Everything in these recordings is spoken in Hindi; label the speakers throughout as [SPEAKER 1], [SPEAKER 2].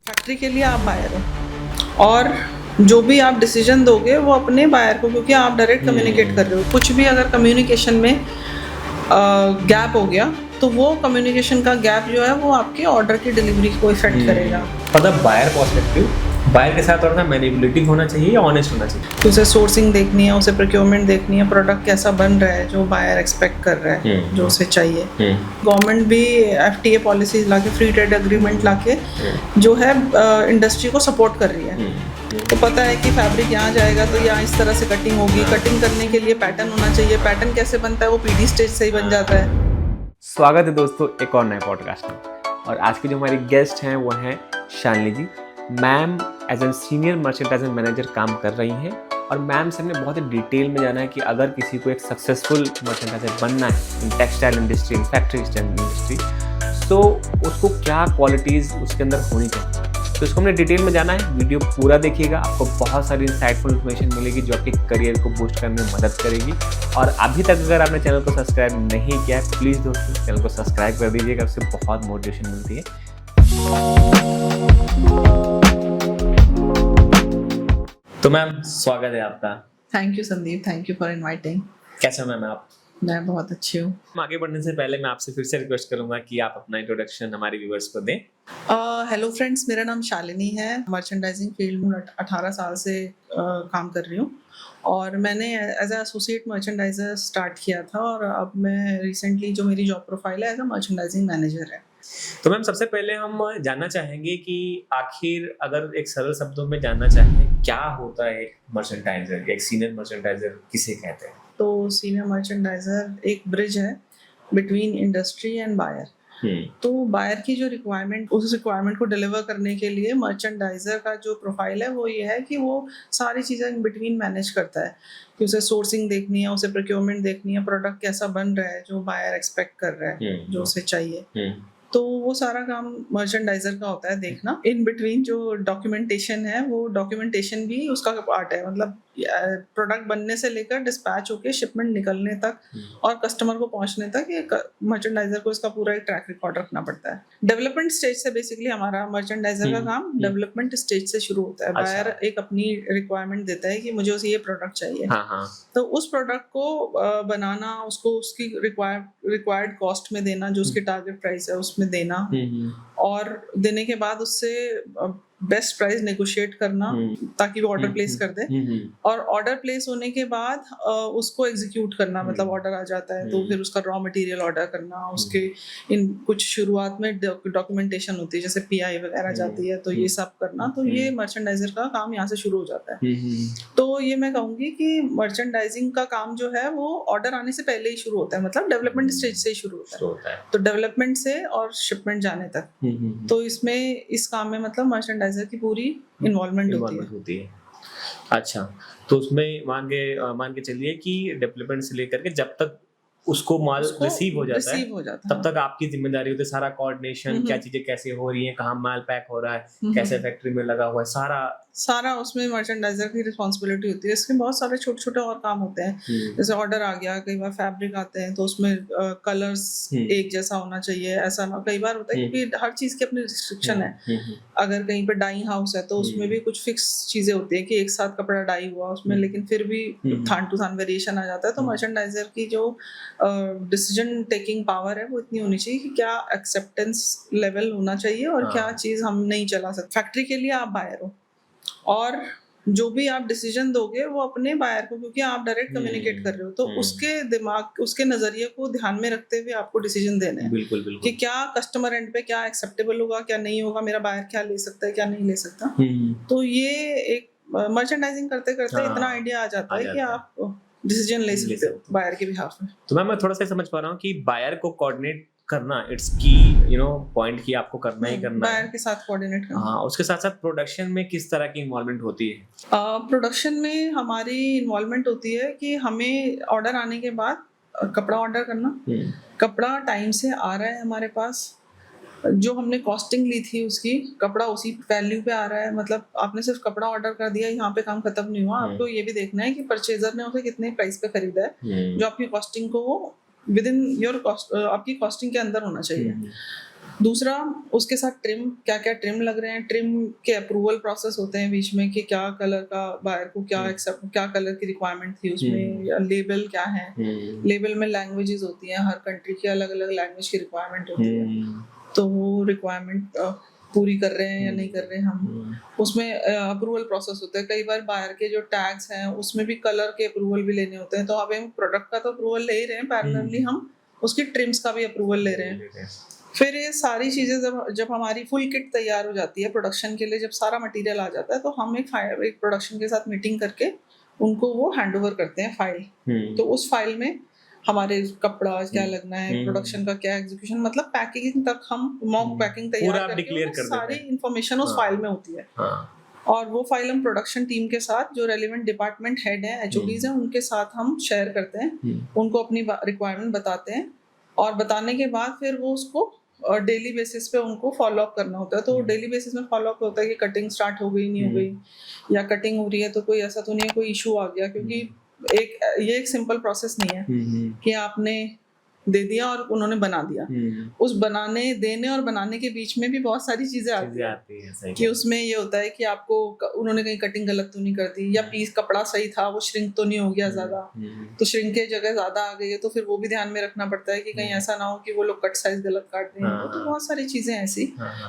[SPEAKER 1] फैक्ट्री के लिए आप बायर हो और जो भी आप डिसीजन दोगे वो अपने बायर को, क्योंकि आप डायरेक्ट कम्युनिकेट कर रहे हो। कुछ भी अगर कम्युनिकेशन में गैप हो गया तो वो कम्युनिकेशन का गैप जो है वो आपके ऑर्डर की डिलीवरी को इफेक्ट करेगा।
[SPEAKER 2] मतलब बायर पर्सपेक्टिव, बायर के साथ थोड़ा मैनिपुलेटिव होना चाहिए या ऑनेस्ट होना चाहिए?
[SPEAKER 1] उसे सोर्सिंग देखनी है, उसे प्रोक्योरमेंट देखनी है, प्रोडक्ट कैसा बन रहा है जो बायर एक्सपेक्ट कर रहा है, जो उसे चाहिए। गवर्नमेंट भी FTA पॉलिसीज लाके, फ्री ट्रेड एग्रीमेंट लाके जो है इंडस्ट्री को सपोर्ट कर रही है। तो पता है कि फैब्रिक यहाँ जाएगा तो यहाँ इस तरह से कटिंग होगी। कटिंग करने के लिए पैटर्न होना चाहिए। पैटर्न कैसे बनता है वो PD स्टेज से ही बन जाता है।
[SPEAKER 2] स्वागत है दोस्तों एक और नए पॉडकास्ट में। और आज की जो हमारी गेस्ट हैं वो हैं Shalini ji. Ma'am as an senior merchandising manager काम कर रही हैं और मैम से हमने बहुत ही डिटेल में जाना है कि अगर किसी को एक सक्सेसफुल मर्चेंडाइजर बनना है in textile industry, in factory industry, तो उसको क्या क्वालिटीज़ उसके अंदर होनी चाहिए। तो इसको हमने डिटेल में जाना है। वीडियो पूरा देखिएगा, आपको बहुत सारी इंसाइटफुल इन्फॉर्मेशन मिलेगी जो आपके करियर को बूस्ट करने में मदद करेगी। और अभी तक अगर आपने चैनल को सब्सक्राइब नहीं किया है, प्लीज़ दोस्तों चैनल को सब्सक्राइब कर दीजिएगा, उससे बहुत मोटिवेशन मिलती है। तो मैम स्वागत है आपका।
[SPEAKER 1] Thank you Sandeep, thank you for inviting.
[SPEAKER 2] कैसे मैम आप?
[SPEAKER 1] मैं बहुत अच्छी हूँ।
[SPEAKER 2] आगे बढ़ने से पहले मैं आपसे फिर से रिक्वेस्ट करूंगा कि आप अपना इंट्रोडक्शन हमारे व्यूअर्स को दें।
[SPEAKER 1] हेलो फ्रेंड्स, मेरा नाम शालिनी है। मर्चेंडाइजिंग फील्ड में 18 साल से काम कर रही हूँ और मैंने as a associate merchandiser start किया था और अब मैं रिसेंटली जो मेरी जॉब प्रोफाइल है एज ए मर्चेंडाइजिंग मैनेजर है।
[SPEAKER 2] तो मैम सबसे पहले हम जानना चाहेंगे कि आखिर अगर एक सरल शब्दों में जानना चाहें क्या होता है एक मर्चेंडाइजर, एक सीनियर मर्चेंडाइजर किसे कहते हैं?
[SPEAKER 1] तो सीनियर मर्चेंडाइजर एक ब्रिज है बिटवीन इंडस्ट्री एंड बायर। तो बायर की जो रिक्वायरमेंट, उस रिक्वायरमेंट को डिलीवर करने के लिए मर्चेंडाइजर का जो प्रोफाइल है वो ये है कि वो सारी चीज़ें इन बिटवीन मैनेज करता है कि उसे सोर्सिंग देखनी है, उसे प्रोक्योरमेंट देखनी है, प्रोडक्ट कैसा बन रहा है जो बायर एक्सपेक्ट कर रहा है, जो उसे चाहिए। तो वो सारा काम मर्चेंडाइजर का होता है देखना। इन बिटवीन जो डॉक्यूमेंटेशन है वो डॉक्यूमेंटेशन भी उसका पार्ट है। मतलब प्रोडक्ट बनने से लेकर डिस्पैच होके शिपमेंट निकलने तक और कस्टमर को पहुंचने तक ये मर्चेंडाइजर को इसका पूरा एक ट्रैक रिकॉर्ड रखना पड़ता है। डेवलपमेंट स्टेज से बेसिकली हमारा मर्चेंडाइजर का काम डेवलपमेंट स्टेज से शुरू होता है। बायर एक अपनी रिक्वायरमेंट देता है कि मुझे उसे ये प्रोडक्ट चाहिए। तो उस प्रोडक्ट को बनाना, उसको उसकी रिक्वायर्ड कॉस्ट में देना, जो उसकी टारगेट प्राइस है उसमें देना और देने के बाद उससे बेस्ट प्राइस नेगोशिएट करना ताकि वो ऑर्डर प्लेस कर दे। और ऑर्डर प्लेस होने के बाद उसको एग्जीक्यूट करना, मतलब ऑर्डर आ जाता है तो फिर उसका रॉ मटेरियल ऑर्डर करना, उसके इन कुछ शुरुआत में डॉक्यूमेंटेशन होती है जैसे PI वगैरह जाती है, तो ये सब करना। तो ये मर्चेंडाइजर का काम यहाँ से शुरू हो जाता है। तो ये मैं कहूँगी कि मर्चेंडाइजिंग का काम जो है वो ऑर्डर आने से पहले ही शुरू होता है, मतलब डेवलपमेंट स्टेज से ही शुरू होता है। तो डेवलपमेंट से और शिपमेंट जाने तक, तो इसमें इस काम में मतलब मर्चेंडाइजर की पूरी इन्वॉल्वमेंट होती है।
[SPEAKER 2] अच्छा, तो उसमें मान के चलिए कि डेवलपमेंट से लेकर के जब तक उसको माल रिसीव हो जाता है तब तक आपकी जिम्मेदारी होती है। सारा कोऑर्डिनेशन, क्या चीजें कैसे हो रही हैं, कहाँ माल पैक हो रहा है, कैसे फैक्ट्री में लगा हुआ है, सारा उसमें मर्चेंडाइजर की रिस्पांसिबिलिटी होती है। इसमें बहुत सारे छोटे छोटे और काम होते हैं। जैसे ऑर्डर आ गया, कई बार फैब्रिक आते हैं तो उसमें कलर्स एक जैसा होना चाहिए, ऐसा ना। कई बार होता है क्योंकि हर चीज की अपनी रिस्ट्रिक्शन है। अगर कहीं पे डाइंग हाउस है तो उसमें भी कुछ फिक्स चीजें होती है कि एक साथ कपड़ा डाई हुआ उसमें, लेकिन फिर भी थान टू थान वेरिएशन आ जाता है। तो मर्चेंडाइजर की जो डिसीजन टेकिंग पावर है वो इतनी होनी चाहिए कि क्या एक्सेप्टेंस लेवल होना चाहिए और क्या चीज हम नहीं चला सकते। फैक्ट्री के लिए आप बायर हो और जो भी आप डिसीजन दोगे वो अपने बायर को, क्योंकि आप डायरेक्ट कम्युनिकेट कर रहे हो, तो उसके दिमाग, उसके नजरिए को ध्यान में रखते हुए आपको डिसीजन देने हैं। बिल्कुल। कि क्या कस्टमर एंड पे क्या एक्सेप्टेबल होगा, क्या नहीं होगा, मेरा बायर क्या ले सकता है, क्या नहीं ले सकता। तो ये एक मर्चेंडाइजिंग करते करते इतना आइडिया आ जाता है कि आप डिसीजन ले सकते हो बायर के बिहाफ में। तो मैं थोड़ा सा समझ पा रहा हूँ कि बायर को कोऑर्डिनेट करना इट्स की पॉइंट की आपको करना ही करना
[SPEAKER 1] बायर के साथ कोऑर्डिनेट करना।
[SPEAKER 2] हाँ, उसके साथ साथ प्रोडक्शन में किस तरह की इन्वॉल्वमेंट होती है?
[SPEAKER 1] प्रोडक्शन में हमारी इन्वॉल्वमेंट होती है कि हमें ऑर्डर आने के बाद कपड़ा ऑर्डर करना, कपड़ा टाइम से आ रहा है हमारे पास, जो हमने कॉस्टिंग ली थी उसकी कपड़ा उसी वैल्यू पे आ रहा है। मतलब आपने सिर्फ कपड़ा ऑर्डर कर दिया, यहाँ पे काम खत्म नहीं हुआ। आपको ये भी देखना है कि परचेजर ने उसे कितने प्राइस पे खरीदा है, जो आपकी कॉस्टिंग को विद इन योर आपकी कॉस्टिंग के अंदर होना चाहिए। दूसरा उसके साथ ट्रिम, क्या क्या ट्रिम लग रहे हैं, ट्रिम के अप्रूवल प्रोसेस होते हैं बीच में कि क्या कलर का बायर को क्या एक्सेप्ट, क्या कलर की रिक्वायरमेंट थी उसमें, या लेबल क्या है, लेबल में लैंग्वेजेस होती हैं, हर कंट्री की अलग अलग लैंग्वेज की रिक्वायरमेंट होती है, तो वो रिक्वायरमेंट पूरी कर रहे हैं या नहीं कर रहे हैं हम, उसमें अप्रूवल प्रोसेस होता है। कई बार बायर के जो टैग्स हैं उसमें भी कलर के अप्रूवल भी लेने होते हैं, तो अब हम प्रोडक्ट का तो अप्रूवल ले ही रहे हैं, पैरेलली हम उसकी ट्रिम्स का भी अप्रूवल ले रहे हैं। फिर ये सारी चीज़ें जब हमारी फुल किट तैयार हो जाती है प्रोडक्शन के लिए, जब सारा मटेरियल आ जाता है, तो हम एक प्रोडक्शन के साथ मीटिंग करके उनको वो हैंड ओवर करते हैं फाइल। तो उस फाइल में हमारे कपड़ा क्या लगना है, प्रोडक्शन का क्या एग्जीक्यूशन, मतलब पैकेजिंग तक हम मॉक पैकिंग तैयार करके सारी इंफॉर्मेशन उस फाइल में होती है। और वो फाइल हम प्रोडक्शन टीम के साथ, जो रेलिवेंट डिपार्टमेंट हेड है, एचओडीज हैं, उनके साथ हम शेयर करते हैं, उनको अपनी रिक्वायरमेंट बताते हैं, और बताने के बाद फिर वो उसको डेली बेसिस पे उनको फॉलो अप करना होता है। तो डेली बेसिस में फॉलो अप होता है कि कटिंग स्टार्ट हो गई, नहीं हो गई, या कटिंग हो रही है तो कोई ऐसा तो नहीं है कोई इशू आ गया, क्योंकि ये एक सिंपल प्रोसेस नहीं है कि आपने दे दिया और उन्होंने बना दिया। उस बनाने देने और बनाने के बीच में भी बहुत सारी चीजें आती है कि उसमें ये होता है कि आपको उन्होंने कहीं कटिंग गलत तो नहीं कर दी, या पीस कपड़ा सही था वो श्रिंक तो नहीं हो गया ज्यादा, तो श्रिंक की जगह ज्यादा आ गई है, तो फिर वो भी ध्यान में रखना पड़ता है कि कहीं ऐसा ना हो कि वो लोग कट साइज गलत काट दें। तो बहुत सारी चीजें ऐसी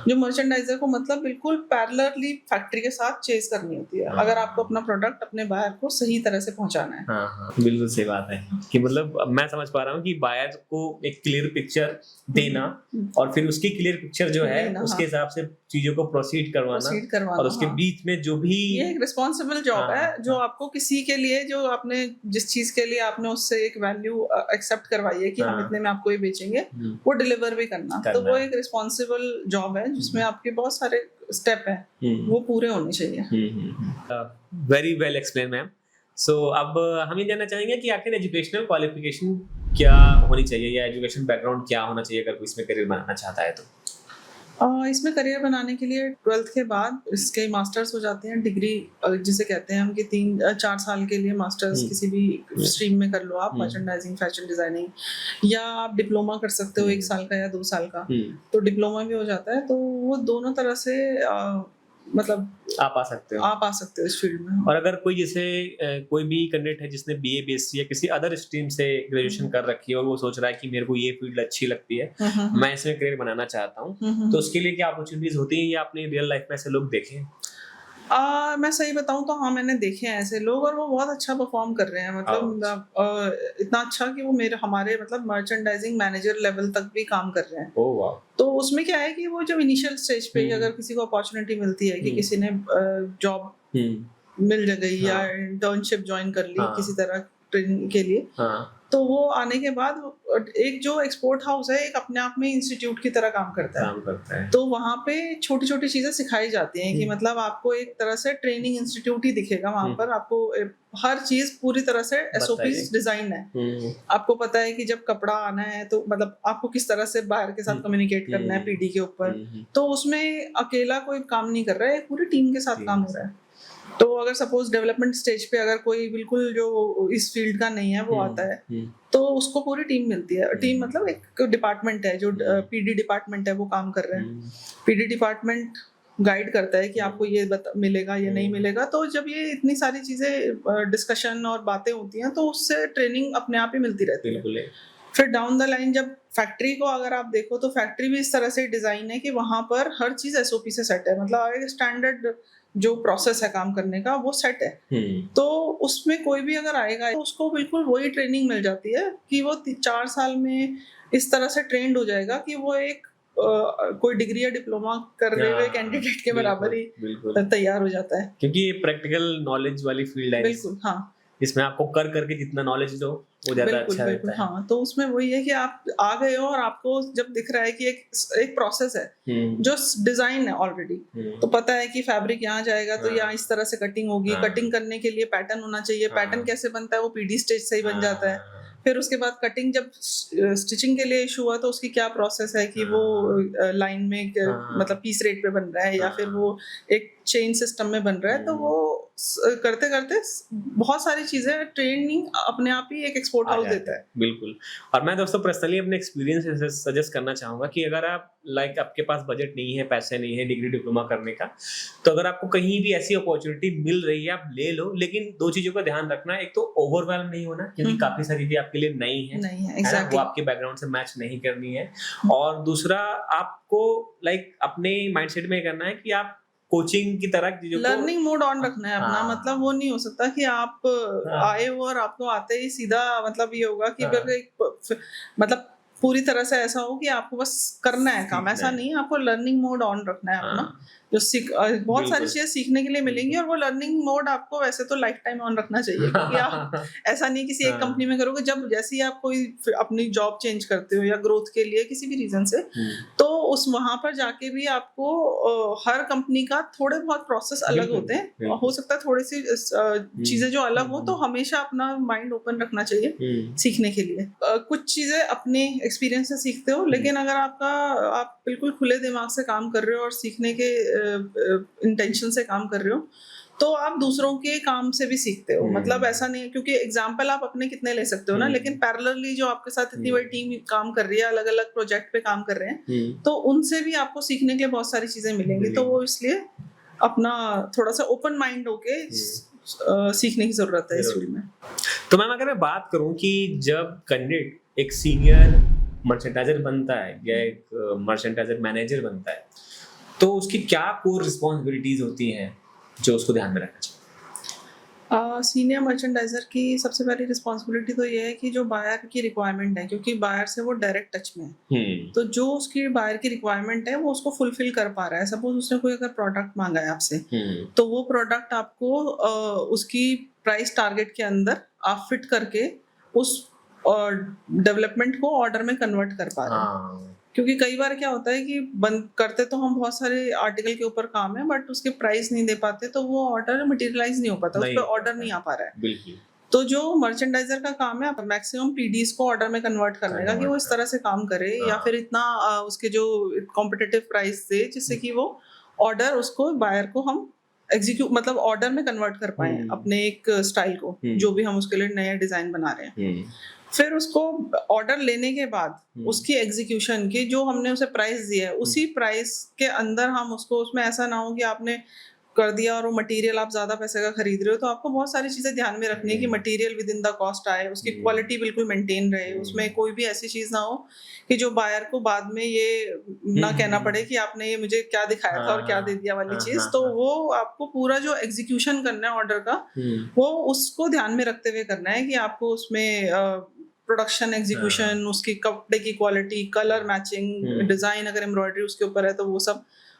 [SPEAKER 1] जो मर्चेंडाइजर को मतलब बिल्कुल पैरेलली फैक्ट्री के साथ चेज करनी होती है, अगर आपको अपना प्रोडक्ट अपने बायर को सही तरह से पहुंचाना है।
[SPEAKER 2] बिल्कुल सही बात है कि मतलब मैं समझ पा रहा हूँ कि बायर को एक क्लियर पिक्चर देना, और फिर उसकी क्लियर पिक्चर जो है उसके हिसाब से चीजों को प्रोसीड करवाना, और उसके बीच में जो भी
[SPEAKER 1] ये एक रिस्पॉन्सिबल जॉब है, जो आपको किसी के लिए, जो आपने जिस चीज के लिए आपने उससे एक वैल्यू एक्सेप्ट करवाई है कि हम इतने में आपको ये बेचेंगे, वो डिलीवर भी करना। तो वो एक रिस्पॉन्सिबल जॉब है जिसमें आपके बहुत सारे स्टेप है, वो पूरे होने चाहिए।
[SPEAKER 2] Very well explain ma'am. So अब हम ये जानना चाहेंगे कि आखिर एजुकेशनल क्वालिफिकेशन क्या होनी चाहिए, या एजुकेशन बैकग्राउंड क्या होना चाहिए अगर कोई इसमें करियर बनाना चाहता है तो?
[SPEAKER 1] इसमें करियर बनाने के लिए 12th के बाद इसके मास्टर्स हो जाते हैं, डिग्री जिसे कहते हैं हम कि 3-4 साल के लिए मास्टर्स किसी भी स्ट्रीम में कर लो आप, मर्चेंडाइजिंग, फैशन डिजाइनिंग, या आप डिप्लोमा कर सकते हो 1 साल का या 2 साल का, तो डिप्लोमा भी हो जाता है। तो वो दोनों तरह से मतलब
[SPEAKER 2] आप आ सकते
[SPEAKER 1] हो इस फील्ड में।
[SPEAKER 2] और अगर कोई जैसे कोई भी कैंडिडेट है जिसने बीए, बीएससी या किसी अदर स्ट्रीम से ग्रेजुएशन कर रखी है और वो सोच रहा है कि मेरे को ये फील्ड अच्छी लगती है, मैं इसमें करियर बनाना चाहता हूँ, तो उसके लिए क्या अपॉर्चुनिटीज होती हैं, या आपने रियल लाइफ में ऐसे लोग देखे हैं?
[SPEAKER 1] मैं सही बताऊं तो हाँ, मैंने देखे हैं ऐसे लोग, और वो बहुत अच्छा परफॉर्म कर रहे हैं, मतलब इतना अच्छा कि वो हमारे मतलब मर्चेंडाइजिंग मैनेजर लेवल तक भी काम कर रहे हैं। तो उसमें क्या है कि वो जब इनिशियल स्टेज पे अगर किसी को अपॉर्चुनिटी मिलती है कि किसी ने जॉब मिल गई या इंटर्नशिप ज्वाइन कर ली किसी तरह ट्रेनिंग के लिए, तो वो आने के बाद एक जो एक्सपोर्ट हाउस है एक अपने आप में इंस्टीट्यूट की तरह काम करता है। तो वहाँ पे छोटी छोटी चीजें सिखाई जाती हैं कि मतलब आपको एक तरह से ट्रेनिंग इंस्टीट्यूट ही दिखेगा वहाँ पर, आपको हर चीज पूरी तरह से एसओपीज डिजाइन है। आपको पता है कि जब कपड़ा आना है तो मतलब आपको किस तरह से बायर के साथ कम्युनिकेट करना है पीडी के ऊपर, तो उसमें अकेला कोई काम नहीं कर रहा है, पूरी टीम के साथ काम हो रहा है। तो अगर सपोज डेवलपमेंट स्टेज पे अगर कोई बिल्कुल जो इस फील्ड का नहीं है वो आता है, तो उसको पूरी टीम मिलती है। टीम मतलब एक डिपार्टमेंट है, जो पीडी डिपार्टमेंट है वो काम कर रहे हैं। पीडी डिपार्टमेंट गाइड करता है कि आपको ये मिलेगा, ये नहीं मिलेगा। तो जब ये इतनी सारी चीजें डिस्कशन और बातें होती हैं, तो उससे ट्रेनिंग अपने आप ही मिलती रहती है। फिर डाउन द लाइन जब फैक्ट्री को अगर आप देखो तो फैक्ट्री भी इस तरह से डिजाइन है कि वहां पर हर चीज एसओपी से सेट है, मतलब एक स्टैंडर्ड जो प्रोसेस है काम करने का वो सेट है। तो उसमें कोई भी अगर आएगा तो उसको बिल्कुल वही ट्रेनिंग मिल जाती है कि वो 4 साल में इस तरह से ट्रेंड हो जाएगा कि वो एक कोई डिग्री या डिप्लोमा कर रहे हुए कैंडिडेट के बराबर ही तैयार हो जाता है,
[SPEAKER 2] क्योंकि ये प्रैक्टिकल नॉलेज वाली फील्ड है।
[SPEAKER 1] बिल्कुल हाँ,
[SPEAKER 2] इसमें आपको कर करके जितना नॉलेज लो वो ज्यादा अच्छा रहता है।
[SPEAKER 1] हाँ, तो उसमें वही है कि आप आ गए हो और आपको जब दिख रहा है कि एक प्रोसेस है जो डिजाइन है ऑलरेडी, तो पता है कि फैब्रिक यहाँ जाएगा तो यहाँ इस तरह से कटिंग होगी, कटिंग करने के लिए पैटर्न होना चाहिए, पैटर्न कैसे बनता है वो पीडी स्टेज से ही बन जाता है। फिर उसके बाद कटिंग जब स्टिचिंग के लिए इशू हुआ तो उसकी क्या प्रोसेस है कि वो लाइन में मतलब पीस रेट पे बन रहा है या फिर वो एक चेन सिस्टम में बन रहा है, तो वो करते करते बहुत सारी चीजें ट्रेनिंग अपने आप ही एक एक्सपोर्ट हाउस देता है।
[SPEAKER 2] बिल्कुल। और मैं दोस्तों पर्सनली अपने एक्सपीरियंस से सजेस्ट करना चाहूंगा कि अगर आप आपके पास बजट नहीं है, पैसे नहीं है डिग्री डिप्लोमा करने का, तो अगर आपको कहीं भी ऐसी अपॉर्चुनिटी मिल रही है आप ले लो, लेकिन 2 चीजों का ध्यान रखना, एक तो ओवरवेल्म नहीं होना क्योंकि काफी सारी चीजें आपके लिए नई है,
[SPEAKER 1] exactly.
[SPEAKER 2] वो आपके बैकग्राउंड से मैच नहीं करनी है। और दूसरा आपको अपने माइंडसेट में करना है कि आप कोचिंग की तरह चीजों को
[SPEAKER 1] लर्निंग मोड ऑन रखना है अपना। मतलब वो नहीं हो सकता कि आप आए हो और आपको आते ही सीधा मतलब ये होगा कि मतलब पूरी तरह से ऐसा हो कि आपको बस करना है काम, ऐसा नहीं है। आपको लर्निंग मोड ऑन रखना है अपना, जो बहुत सारी चीजें सीखने के लिए मिलेंगी। और वो लर्निंग मोड आपको वैसे तो लाइफ टाइम ऑन रखना चाहिए, क्योंकि आप ऐसा नहीं किसी एक कंपनी में करोगे। जब जैसे ही आप कोई अपनी जॉब चेंज करते हो या ग्रोथ के लिए किसी भी रीजन से, तो उस वहां पर जाके भी आपको हर कंपनी का थोड़े बहुत प्रोसेस अलग होते हैं। हो सकता है थोड़ी सी चीजें जो अलग हो, तो हमेशा अपना माइंड ओपन रखना चाहिए सीखने के लिए। कुछ चीजें अपने एक्सपीरियंस से सीखते हो, लेकिन अगर आप बिल्कुल खुले दिमाग से काम कर रहे हो और सीखने के इंटेंशन से काम कर रहे हो, तो आप दूसरों के काम से भी सीखते हो। मतलब ऐसा नहीं है, क्योंकि एग्जाम्पल आप अपने कितने ले सकते हो ना, लेकिन पैरेलली जो आपके साथ इतनी बड़ी टीम काम कर रही है, अलग अलग प्रोजेक्ट पे काम कर रहे हैं, तो उनसे भी आपको सीखने के लिए बहुत सारी चीजें मिलेंगी। तो वो इसलिए अपना थोड़ा सा ओपन माइंड होके सीखने की जरूरत है इस फील्ड में।
[SPEAKER 2] तो मैम अगर मैं बात करूं कि जब कैंडिडेट एक सीनियर मर्चेंडाइजर बनता है या एक मर्चेंडाइजर मैनेजर बनता है, तो उसकी क्या कोर रिस्पॉन्सिबिलिटीज होती हैं जो उसको ध्यान में रखना चाहिए?
[SPEAKER 1] सीनियर मर्चेंडाइजर की सबसे पहली रिस्पॉन्सिबिलिटी तो ये है कि जो बायर की रिक्वायरमेंट है, क्योंकि बायर से वो डायरेक्ट टच में है, तो जो उसकी बायर की रिक्वायरमेंट है वो उसको फुलफिल कर पा रहा है। सपोज उसने कोई अगर प्रोडक्ट मांगा है आपसे, तो वो प्रोडक्ट आपको उसकी प्राइस टारगेट के अंदर आप फिट करके उस डेवलपमेंट को ऑर्डर में कन्वर्ट कर पा रहे हैं। क्योंकि कई बार क्या होता है कि बंद करते तो हम बहुत सारे आर्टिकल के ऊपर काम है, बट उसके प्राइस नहीं दे पाते, तो वो ऑर्डर मटेरियलाइज नहीं हो पाता, उस पर ऑर्डर नहीं आ पा रहा है।
[SPEAKER 2] बिल्कुल।
[SPEAKER 1] तो जो मर्चेंडाइजर का काम है मैक्सिमम पीडीज को ऑर्डर में कन्वर्ट करने का, कि वो इस तरह से काम करे या फिर इतना उसके जो कॉम्पिटिटिव प्राइस दे, जिससे कि वो ऑर्डर उसको बायर को हम एग्जीक्यूट मतलब ऑर्डर में कन्वर्ट कर पाए अपने एक स्टाइल को, जो भी हम उसके लिए नया डिजाइन बना रहे हैं। फिर उसको ऑर्डर लेने के बाद उसकी एग्जीक्यूशन की जो हमने उसे प्राइस दिया है, उसी प्राइस के अंदर हम उसको, उसमें ऐसा ना हो कि आपने कर दिया और वो मटेरियल आप ज्यादा पैसे का खरीद रहे हो, तो आपको बहुत सारी चीजें ध्यान में रखनी है कि material with in the cost आए, उसकी क्वालिटी बिल्कुल मेंटेन रहे, उसमें कोई भी ऐसी चीज ना हो कि जो बायर को बाद में ये ना कहना पड़े कि आपने ये मुझे क्या दिखाया था और क्या दे दिया वाली चीज। तो वो आपको पूरा जो एग्जीक्यूशन करना है ऑर्डर का, वो उसको ध्यान में रखते हुए करना है कि आपको उसमें प्रोडक्शन एग्जीक्यूशन, उसकी कपड़े की क्वालिटी, कलर मैचिंग, डिजाइन, अगर एम्ब्रॉयडरी उसके ऊपर है तो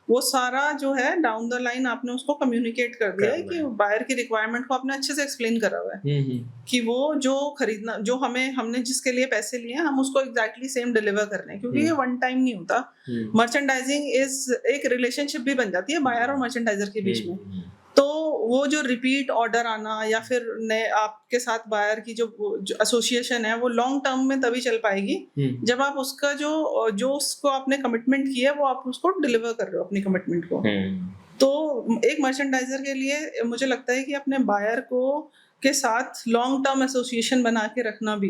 [SPEAKER 1] वो सारा जो है डाउन द लाइन आपने उसको कम्युनिकेट कर दिया है कि बायर की रिक्वायरमेंट को आपने अच्छे से एक्सप्लेन करा हुआ है कि वो जो खरीदना, जो हमने जिसके लिए पैसे लिए हम उसको एग्जैक्टली सेम डिलीवर कर रहे हैं, क्योंकि ये वन टाइम नहीं होता। मर्चेंडाइजिंग एक रिलेशनशिप भी बन जाती है बायर और मर्चेंडाइजर के बीच में। तो वो जो रिपीट ऑर्डर आना या फिर नए आपके साथ बायर की जो एसोसिएशन है, वो लॉन्ग टर्म में तभी चल पाएगी जब आप उसका जो उसको आपने कमिटमेंट किया वो आप उसको डिलीवर कर रहे हो अपनी कमिटमेंट को। तो एक मर्चेंडाइजर के लिए मुझे लगता है कि अपने बायर को के साथ लॉन्ग टर्म एसोसिएशन बना के रखना भी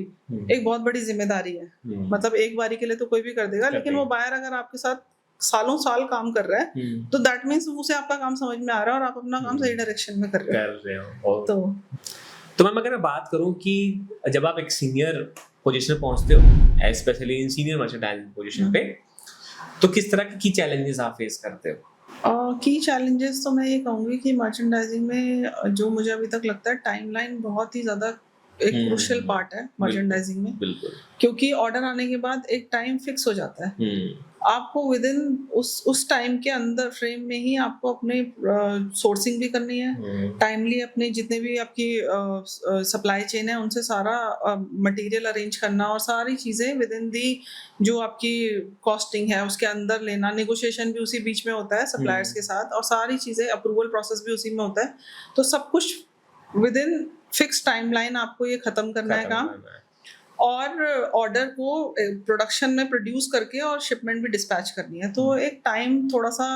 [SPEAKER 1] एक बहुत बड़ी जिम्मेदारी है। मतलब एक बारी के लिए तो कोई भी कर देगा, लेकिन वो बायर अगर आपके साथ सालों साल काम कर रहा है, तो दैट मीन्स उसे आपका काम समझ में आ रहा है और आप अपना काम सही डायरेक्शन में कर रहे हो।
[SPEAKER 2] तो मैम अगर मैं बात करूं कि जब आप एक सीनियर पोजीशन पे पहुंचते हो, specially in senior merchandising position पे, तो किस तरह की चैलेंजेस आप फेस करते हो?
[SPEAKER 1] की चैलेंजेस तो मैं ये कहूँगी कि मर्चेंडाइजिंग में जो मुझे अभी तक लगता है, टाइमलाइन बहुत ही ज़्यादा एक क्रूशियल पार्ट है मर्चेंडाइजिंग में। क्योंकि ऑर्डर आने के बाद एक टाइम फिक्स हो जाता है, आपको विद इन उस टाइम के अंदर फ्रेम में ही आपको अपने सोर्सिंग भी करनी है, टाइमली अपने जितने भी आपकी सप्लाई चेन है उनसे सारा मटेरियल अरेंज करना, और सारी चीज़ें विद इन दी जो आपकी कॉस्टिंग है उसके अंदर लेना, नेगोशिएशन भी उसी बीच में होता है सप्लायर्स के साथ, और सारी चीज़ें अप्रूवल प्रोसेस भी उसी में होता है। तो सब कुछ विद इन फिक्स टाइमलाइन आपको ये खत्म करना है काम, और ऑर्डर को प्रोडक्शन में प्रोड्यूस करके और शिपमेंट भी डिस्पैच करनी है। तो एक टाइम थोड़ा सा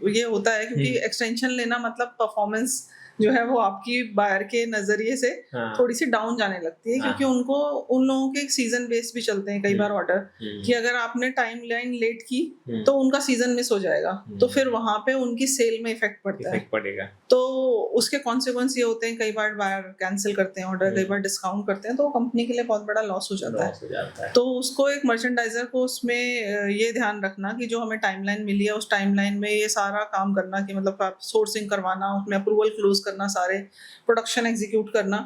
[SPEAKER 1] ये होता है, क्योंकि एक्सटेंशन लेना मतलब परफॉर्मेंस जो है वो आपकी बायर के नजरिए से थोड़ी सी डाउन जाने लगती है, क्योंकि उनको उन लोगों के सीजन बेस्ड भी चलते हैं कई बार ऑर्डर, कि अगर आपने टाइम लाइन लेट की तो उनका सीजन मिस हो जाएगा, तो फिर वहां पे उनकी सेल में इफेक्ट पड़ेगा। तो उसके कॉन्सिक्वेंस ये होते हैं, कई बार बायर कैंसिल करते हैं ऑर्डर, कई बार डिस्काउंट करते हैं, तो कंपनी के लिए बहुत बड़ा लॉस हो जाता है। तो उसको एक मर्चेंडाइजर को उसमें ये ध्यान रखना कि जो हमें टाइमलाइन मिली है उस टाइमलाइन में ये सारा काम करना, कि मतलब आप सोर्सिंग करवाना, उसमें अप्रूवल क्लोज करना, सारे प्रोडक्शन एग्जीक्यूट करना,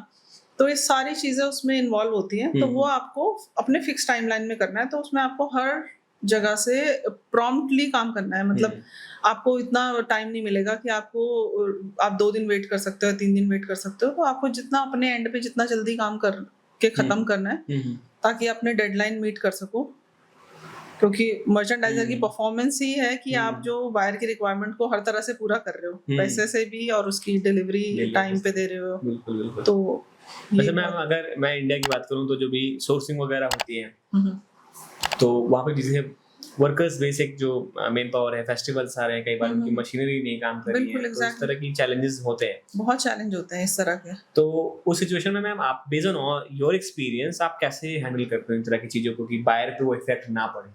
[SPEAKER 1] तो ये सारी चीजें उसमें इन्वॉल्व होती हैं। तो वो आपको अपने फिक्स टाइमलाइन में करना है, तो उसमें आपको हर जगह से प्रॉम्प्टली काम करना है। मतलब आपको इतना टाइम नहीं मिलेगा कि आप 2 दिन वेट कर सकते हो, 3 दिन वेट कर सकते हो। तो आपको जितना अपने एंड पे जितना जल्दी काम करके खत्म करना है ताकि अपने डेडलाइन मीट कर सको, क्योंकि मर्चेंडाइजर की परफॉर्मेंस ही है कि आप जो बायर की रिक्वायरमेंट को हर तरह से पूरा कर रहे हो, पैसे से भी और उसकी डिलीवरी टाइम पे दे रहे हो।
[SPEAKER 2] बिल्कुल।
[SPEAKER 1] तो
[SPEAKER 2] वैसे मैम अगर मैं इंडिया की बात करूं तो जो भी सोर्सिंग वगैरह होती है तो वहाँ पे जैसे वर्कर्स बेसिक जो मेन पावर है, फेस्टिवल्स आ रहे हैं, कई बार उनकी मशीनरी नहीं काम कर रही है, तो इस तरह की चैलेंजेस होते हैं,
[SPEAKER 1] बहुत चैलेंज होते हैं इस तरह के।
[SPEAKER 2] तो उस सिचुएशन में मैम आप बेस्ड ऑन योर एक्सपीरियंस आप कैसे हैंडल करते हैं इन तरह की चीजों को कि बायर पे वो इफेक्ट ना पड़े?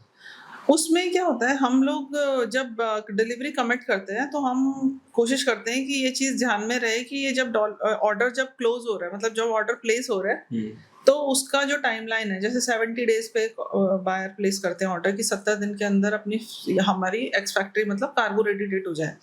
[SPEAKER 1] उसमें क्या होता है, हम लोग जब डिलीवरी कमिट करते हैं तो हम कोशिश करते हैं कि ये चीज ध्यान में रहे कि ये जब ऑर्डर जब क्लोज हो रहा है, मतलब जब ऑर्डर प्लेस हो रहा है, तो उसका जो टाइमलाइन है, जैसे 70 डेज पे बायर प्लेस करते हैं ऑर्डर, कि 70 दिन के अंदर अपनी हमारी एक्स फैक्ट्री मतलब कार्गो रेडी डेट हो जाए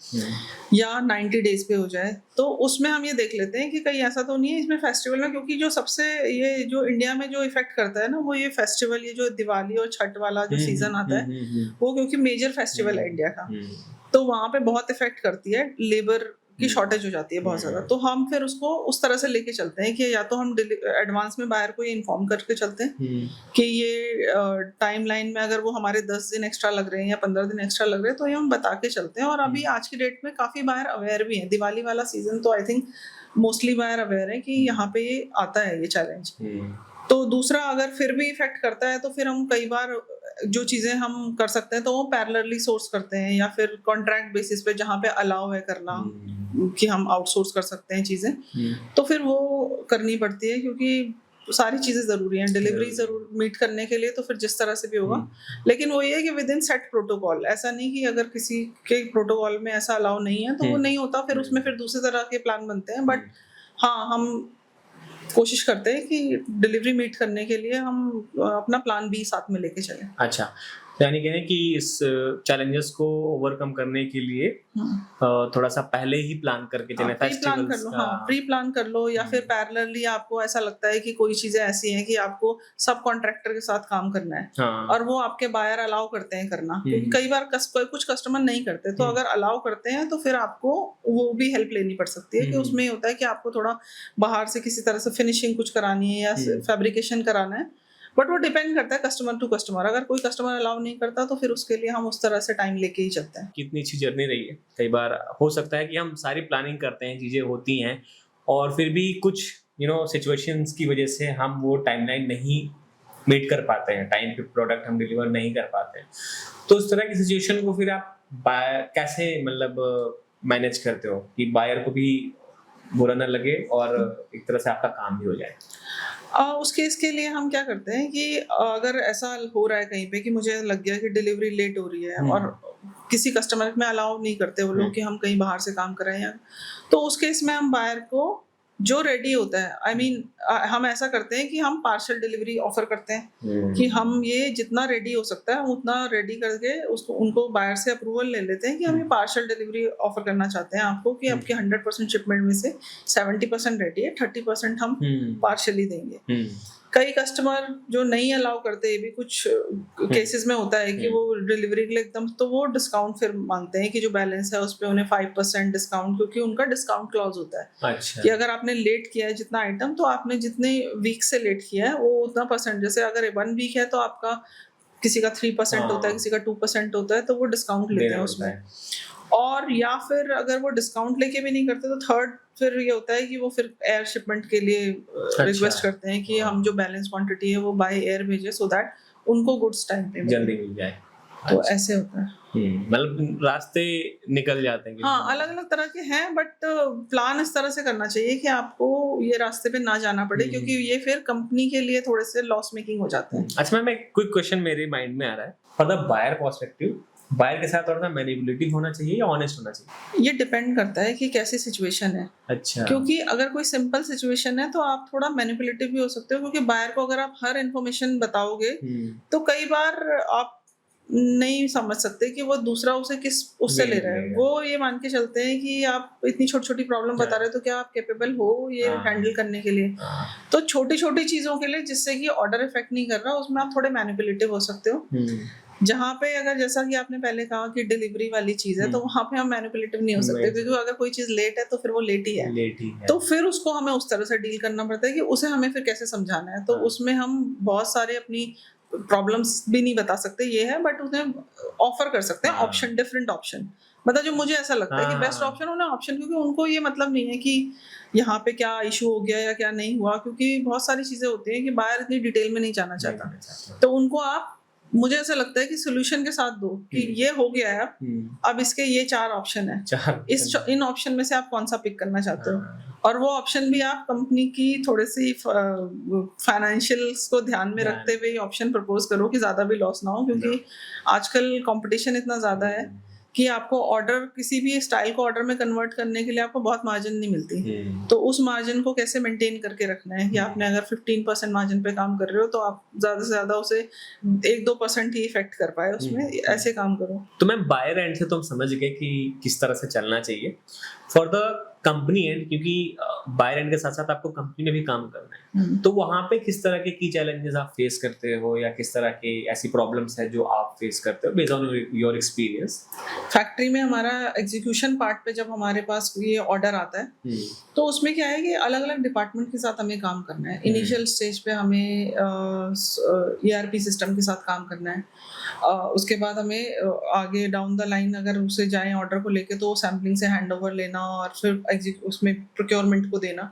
[SPEAKER 1] या 90 डेज पे हो जाए। तो उसमें हम ये देख लेते हैं कि कहीं ऐसा तो नहीं है इसमें फेस्टिवल में, क्योंकि जो सबसे ये जो इंडिया में जो इफेक्ट करता है ना, वो ये फेस्टिवल, ये जो दिवाली और छठ वाला जो सीजन आता है वो, क्योंकि मेजर फेस्टिवल है इंडिया का, तो वहाँ पे बहुत इफेक्ट करती है, लेबर की शॉर्टेज हो जाती है बहुत ज्यादा। तो हम फिर उसको उस तरह से लेके चलते हैं कि या तो हम एडवांस में बायर को ये इन्फॉर्म करके चलते हैं कि ये टाइमलाइन में अगर वो हमारे 10 दिन एक्स्ट्रा लग रहे हैं या 15 दिन एक्स्ट्रा लग रहे हैं तो ये हम बता के चलते हैं। और अभी आज की डेट में काफी बायर अवेयर भी हैं, दिवाली वाला सीजन तो I think mostly buyer aware है कि यहाँ पे ये आता है ये चैलेंज। तो दूसरा, अगर फिर भी इफेक्ट करता है तो फिर हम कई बार जो चीजें हम कर सकते हैं तो वो पैरेलली सोर्स करते हैं, या फिर कॉन्ट्रैक्ट बेसिस पे जहाँ पे अलाउ है करना कि हम आउटसोर्स कर सकते हैं चीजें, तो फिर वो करनी पड़ती है, क्योंकि सारी चीजें जरूरी हैं, डिलीवरी जरूर मीट करने के लिए, तो फिर जिस तरह से भी होगा। लेकिन वो ये है कि विद इन सेट प्रोटोकॉल, ऐसा नहीं कि अगर किसी के प्रोटोकॉल में ऐसा अलाउ नहीं है तो वो नहीं होता, फिर उसमें फिर दूसरे तरह के प्लान बनते हैं। बट हाँ, हम कोशिश करते हैं कि डिलीवरी मीट करने के लिए हम अपना प्लान बी साथ में लेके चलें।
[SPEAKER 2] अच्छा, यानी कि इस चैलेंजेस को ओवरकम करने के लिए थोड़ा सा पहले ही प्लान करके चलें,
[SPEAKER 1] फेस्टिवल्स का प्री प्लान कर लो, या फिर पैरेलली आपको ऐसा लगता है कि कोई चीजें ऐसी हैं कि आपको सब कॉन्ट्रैक्टर के साथ काम करना है और वो आपके बायर अलाउ करते हैं करना, क्योंकि कई बार कुछ कस्टमर नहीं करते, तो अगर अलाउ करते हैं तो फिर आपको वो भी हेल्प लेनी पड़ सकती है, कि उसमें होता है कि आपको थोड़ा बाहर से किसी तरह से फिनिशिंग कुछ करानी है या फैब्रिकेशन कराना है, बट वो डिपेंड करता है कस्टमर टू कस्टमर। अगर कोई कस्टमर अलाउ नहीं करता तो फिर उसके लिए हम उस तरह से टाइम लेके ही चलते हैं।
[SPEAKER 2] कितनी अच्छी जर्नी रही है। कई बार हो सकता है कि हम सारी प्लानिंग करते हैं, चीज़ें होती हैं और फिर भी कुछ सिचुएशंस की वजह से हम वो टाइमलाइन नहीं मीट कर पाते हैं, टाइम पे प्रोडक्ट हम डिलीवर नहीं कर पाते हैं। तो उस तरह की सिचुएशन को फिर आप कैसे मतलब मैनेज करते हो कि बायर को भी बुरा ना लगे और एक तरह से आपका काम भी हो जाए?
[SPEAKER 1] उस केस के लिए हम क्या करते हैं कि अगर ऐसा हो रहा है कहीं पे कि मुझे लग गया कि डिलीवरी लेट हो रही है और किसी कस्टमर में अलाउ नहीं करते वो लोग कि हम कहीं बाहर से काम कर रहे हैं, तो उस केस में हम बायर को जो रेडी होता है, हम ऐसा करते हैं कि हम पार्शियल डिलीवरी ऑफर करते हैं कि हम ये जितना रेडी हो सकता है हम उतना रेडी करके उसको उनको बायर से अप्रूवल ले लेते हैं कि हम ये पार्शियल डिलीवरी ऑफर करना चाहते हैं आपको, कि आपके 100% शिपमेंट में से 70% रेडी है, 30% हम पार्शियली देंगे। कई कस्टमर जो नहीं अलाउ करते, ये भी कुछ केसेस में होता है कि वो डिलीवरी के लिए एकदम, तो वो डिस्काउंट फिर मांगते हैं कि जो बैलेंस है उस पर उन्हें 5% डिस्काउंट, क्योंकि उनका डिस्काउंट क्लॉज होता है।
[SPEAKER 2] अच्छा।
[SPEAKER 1] कि अगर आपने लेट किया है जितना आइटम, तो आपने जितने वीक से लेट किया है वो उतना परसेंट, जैसे अगर 1 वीक है तो आपका किसी का 3% होता है, किसी का 2% होता है, तो वो डिस्काउंट लेते हैं उसमें। और या फिर अगर वो डिस्काउंट लेके भी नहीं करते तो थर्ड फिर ये होता है कि वो फिर एयर शिपमेंट के लिए रिक्वेस्ट करते हैं कि हम जो बैलेंस क्वांटिटी है वो बाय एयर भेजे, सो दैट उनको गुड्स टाइम पे
[SPEAKER 2] जल्दी मिल जाए।
[SPEAKER 1] तो ऐसे होता है।
[SPEAKER 2] मतलब रास्ते निकल जाते हैं।
[SPEAKER 1] हाँ, अलग अलग तरह के हैं, बट प्लान इस तरह से करना चाहिए कि आपको ये रास्ते पे ना जाना पड़े, क्योंकि ये फिर कंपनी के लिए थोड़े से लॉस मेकिंग हो जाते हैं।
[SPEAKER 2] अच्छा मैम, एक क्विक क्वेश्चन मेरे माइंड में आ रहा है, for the buyer perspective, buyer के साथ थोड़ा सा मैनिपुलेटिव होना चाहिए या ऑनेस्ट होना चाहिए?
[SPEAKER 1] ये डिपेंड करता है कि कैसी सिचुएशन है।
[SPEAKER 2] अच्छा।
[SPEAKER 1] क्योंकि अगर कोई सिंपल सिचुएशन है तो आप थोड़ा मैनिपुलेटिव भी हो सकते हो, क्योंकि बायर को अगर आप हर इन्फॉर्मेशन बताओगे तो कई बार आप नहीं समझ सकते कि वो दूसरा उसे किस उससे ले रहा है। वो ये मान के चलते हैं कि आप इतनी छोटी छोटी प्रॉब्लम बता रहे हो तो क्या आप कैपेबल हो ये हैंडल करने के लिए। तो छोटी छोटी चीजों के लिए जिससे कि ऑर्डर इफेक्ट नहीं कर रहा, उसमें आप थोड़े मैनिपुलेटिव हो सकते हो। जहाँ पे अगर जैसा कि आपने पहले कहा कि डिलीवरी वाली चीज है, तो वहाँ पे हम मैनिपुलेटिव नहीं हो सकते, क्योंकि अगर कोई चीज लेट है तो फिर वो लेट ही है। तो फिर उसको हमें उस तरह से डील करना पड़ता है कि उसे हमें फिर कैसे समझाना है। तो उसमें हम बहुत सारे अपनी प्रॉब्लम्स भी नहीं बता सकते ये है, बट उन्हें ऑफर कर सकते हैं ऑप्शन, डिफरेंट ऑप्शन। मतलब जो मुझे ऐसा लगता है कि बेस्ट ऑप्शन उन्हें ऑप्शन, क्योंकि उनको ये मतलब नहीं है कि यहाँ पे क्या इशू हो गया या क्या नहीं हुआ, क्योंकि बहुत सारी चीजें होती हैं कि बायर इतनी डिटेल में नहीं जाना चाहता। तो उनको आप, मुझे ऐसा लगता है कि सोल्यूशन के साथ दो कि ये हो गया है, अब इसके ये 4 ऑप्शन है, इन ऑप्शन में से आप कौन सा पिक करना चाहते हो। और वो ऑप्शन भी आप कंपनी की थोड़ी सी फाइनेंशियल्स को ध्यान में रखते हुए ऑप्शन प्रपोज करो कि ज्यादा भी लॉस ना हो, क्योंकि आजकल कंपटीशन इतना ज्यादा है कि आपको ऑर्डर, किसी भी स्टाइल को ऑर्डर में कन्वर्ट करने के लिए आपको बहुत मार्जिन नहीं मिलती। तो उस मार्जिन को कैसे मेंटेन करके रखना है कि आपने अगर 15% मार्जिन पे काम कर रहे हो तो आप ज्यादा से ज्यादा उसे 1-2% ही इफेक्ट कर पाए उसमें, ऐसे काम करो।
[SPEAKER 2] तो मैं बायर एंड से तो हम समझ गए कि किस तरह से चलना चाहिए। फॉर द कंपनी एंड, क्योंकि बायर एंड के साथ साथ आपको कंपनी में भी काम करना है, तो वहाँ पे किस तरह के की चैलेंजेस आप फेस करते हो या किस तरह के ऐसी प्रॉब्लम्स है जो आप फेस करते हो based on your experience?
[SPEAKER 1] Factory में हमारा एग्जीक्यूशन पार्ट पे जब हमारे पास ये ऑर्डर आता है तो उसमें क्या है कि अलग अलग डिपार्टमेंट के साथ हमें काम करना है। इनिशियल स्टेज पे हमें ERP सिस्टम के साथ काम करना है, उसके बाद हमें आगे डाउन द लाइन अगर उसे जाएं ऑर्डर को लेके तो सैम्पलिंग से हैंडओवर लेना और फिर उसमें प्रोक्योरमेंट को देना।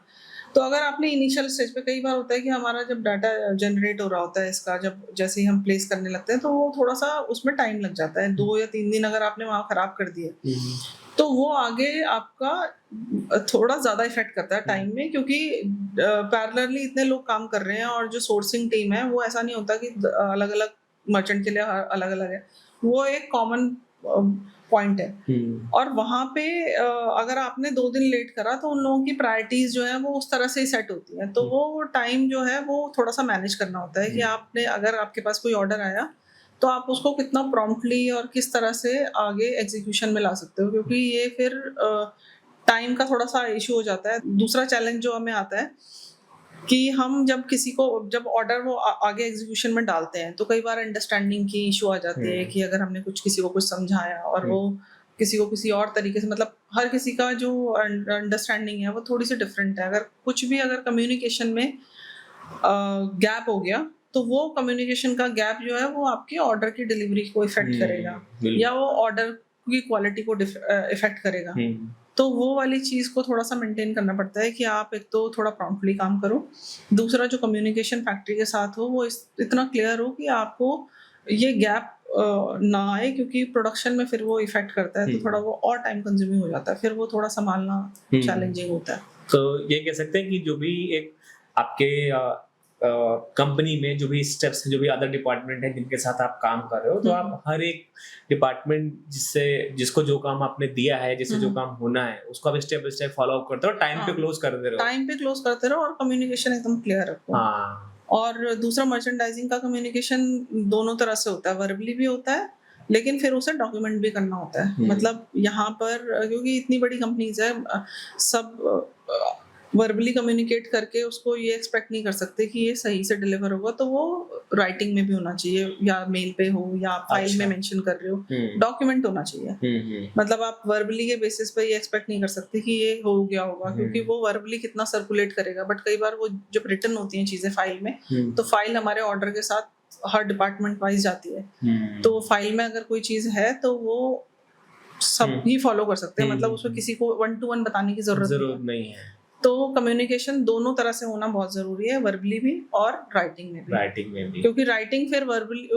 [SPEAKER 1] तो अगर आपने इनिशियल स्टेज पे, कई बार होता है कि हमारा जब डाटा जनरेट हो रहा होता है इसका, जब जैसे ही हम प्लेस करने लगते हैं तो वो थोड़ा सा उसमें टाइम लग जाता है, 2 या 3 दिन अगर आपने वहाँ खराब कर दिए तो वो आगे आपका थोड़ा ज्यादा इफेक्ट करता है टाइम में, क्योंकि पैरेलली इतने लोग काम कर रहे हैं और जो सोर्सिंग टीम है वो ऐसा नहीं होता कि अलग अलग मर्चेंट के लिए अलग अलग है, वो एक कॉमन पॉइंट है। और वहाँ पे अगर आपने 2 दिन लेट करा तो उन लोगों की प्रायोरिटीज जो है वो उस तरह से ही सेट होती हैं, तो वो टाइम जो है वो थोड़ा सा मैनेज करना होता है कि आपने, अगर आपके पास कोई ऑर्डर आया तो आप उसको कितना प्रॉम्प्टली और किस तरह से आगे एग्जीक्यूशन में ला सकते हो, क्योंकि ये फिर टाइम का थोड़ा सा इशू हो जाता है। दूसरा चैलेंज जो हमें आता है कि हम जब किसी को, जब ऑर्डर वो आगे एग्जीक्यूशन में डालते हैं तो कई बार अंडरस्टैंडिंग की इशू आ जाती है कि अगर हमने किसी को कुछ समझाया और वो किसी को किसी और तरीके से, मतलब हर किसी का जो अंडरस्टैंडिंग है वो थोड़ी सी डिफरेंट है। अगर कुछ भी अगर कम्युनिकेशन में गैप हो गया तो वो कम्युनिकेशन का गैप जो है वो आपके ऑर्डर की डिलीवरी को इफेक्ट करेगा या वो ऑर्डर की क्वालिटी को इफेक्ट करेगा। तो वो वाली चीज़ को थोड़ा सा मेंटेन करना पड़ता है कि आप एक तो थोड़ा प्रॉम्प्टली काम करो, दूसरा जो कम्युनिकेशन फैक्ट्री के साथ हो वो इतना क्लियर हो कि आपको ये गैप ना आए, क्योंकि प्रोडक्शन में फिर वो इफेक्ट करता है तो थोड़ा वो और टाइम कंज्यूमिंग हो जाता है, फिर वो थोड़ा संभालना चैलेंजिंग होता है।
[SPEAKER 2] तो ये कह सकते हैं कि जो भी एक आपके कंपनी में जो भी स्टेप्स हैं, जो भी अदर डिपार्टमेंट हैं जिनके साथ आप काम कर रहे हो, तो आप हर एक डिपार्टमेंट जिसको जो काम आपने दिया है, जिससे जो काम होना है, उसको आप step by step follow up करते हो, टाइम पे क्लोज करते रहो और कम्युनिकेशन एकदम क्लियर रखो। और दूसरा मर्चेंडाइजिंग का कम्युनिकेशन दोनों तरह से होता है, वर्बली भी होता है लेकिन फिर उसे डॉक्यूमेंट भी करना होता है। मतलब यहाँ पर क्योंकि इतनी बड़ी कंपनीज है, सब वर्बली कम्युनिकेट करके उसको ये एक्सपेक्ट नहीं कर सकते कि ये सही से डिलीवर होगा, तो वो राइटिंग में भी होना चाहिए, या मेल पे हो या फाइल में मेंशन कर रहे हो, डॉक्यूमेंट होना चाहिए। मतलब आप वर्बली के बेसिस पे ये एक्सपेक्ट नहीं कर सकते कि ये हो गया होगा, क्योंकि वो वर्बली कितना सर्कुलेट करेगा। बट कई बार वो जब रिटन होती हैं चीजें फाइल में, तो फाइल हमारे ऑर्डर के साथ हर डिपार्टमेंट वाइज जाती है, तो फाइल में अगर कोई चीज है तो वो सब ही फॉलो कर सकते हैं, मतलब उसमें किसी को 1-to-1 बताने की जरूरत नहीं है। तो कम्युनिकेशन दोनों तरह से होना बहुत जरूरी है, वर्बली भी और राइटिंग में भी, क्योंकि राइटिंग फिर वर्बली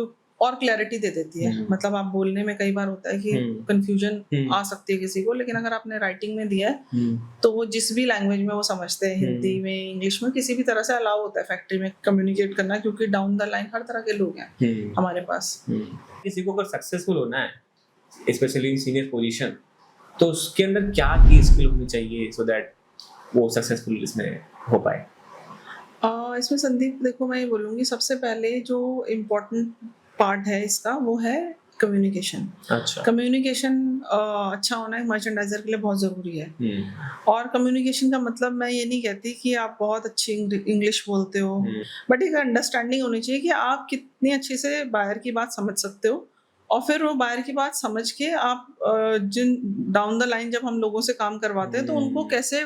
[SPEAKER 1] और क्लैरिटी दे देती है। मतलब आप बोलने में कई बार होता है कि कंफ्यूजन आ सकती है किसी को, लेकिन अगर आपने राइटिंग में दिया है तो वो जिस भी लैंग्वेज में वो समझते हैं, हिंदी में, इंग्लिश में, किसी भी तरह से अलाउ होता है फैक्ट्री में कम्युनिकेट करना, क्योंकि डाउन द लाइन हर तरह के लोग हैं हमारे पास।
[SPEAKER 2] किसी को अगर सक्सेसफुल होना है स्पेशली इन सीनियर पोजीशन, तो उसके अंदर क्या की स्किल होनी चाहिए सो दैट वो सक्सेसफुल इसमें हो पाए?
[SPEAKER 1] इसमें संदीप देखो, मैं ये बोलूँगी सबसे पहले जो इम्पोर्टेंट पार्ट है इसका वो है कम्युनिकेशन।
[SPEAKER 2] अच्छा।
[SPEAKER 1] कम्युनिकेशन अच्छा होना एक मर्चेंडाइजर के लिए बहुत ज़रूरी है। और कम्युनिकेशन का मतलब मैं ये नहीं कहती कि आप बहुत अच्छी इंग्लिश बोलते हो, बट एक अंडरस्टैंडिंग होनी चाहिए कि आप कितनी अच्छे से बायर की बात समझ सकते हो, और फिर वो बायर की बात समझ के आप जिन डाउन द लाइन जब हम लोगों से काम करवाते हैं तो उनको कैसे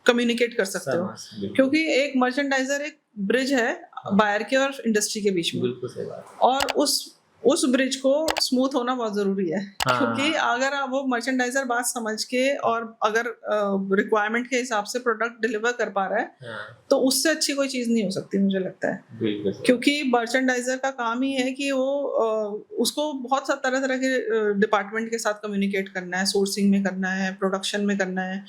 [SPEAKER 1] कम्युनिकेट कर सकते हो, क्योंकि एक मर्चेंडाइजर एक ब्रिज है बायर के और इंडस्ट्री के बीच में।
[SPEAKER 2] बिल्कुल सही बात।
[SPEAKER 1] और उस ब्रिज को स्मूथ होना बहुत जरूरी है। क्योंकि अगर वो मर्चेंडाइजर बात समझ के और अगर रिक्वायरमेंट के हिसाब से प्रोडक्ट डिलीवर कर पा रहा है तो उससे अच्छी कोई चीज नहीं हो सकती, मुझे लगता है। क्योंकि मर्चेंडाइजर का काम ही है कि वो उसको बहुत तरह तरह के डिपार्टमेंट के साथ कम्युनिकेट करना है, सोर्सिंग में करना है, प्रोडक्शन में करना है,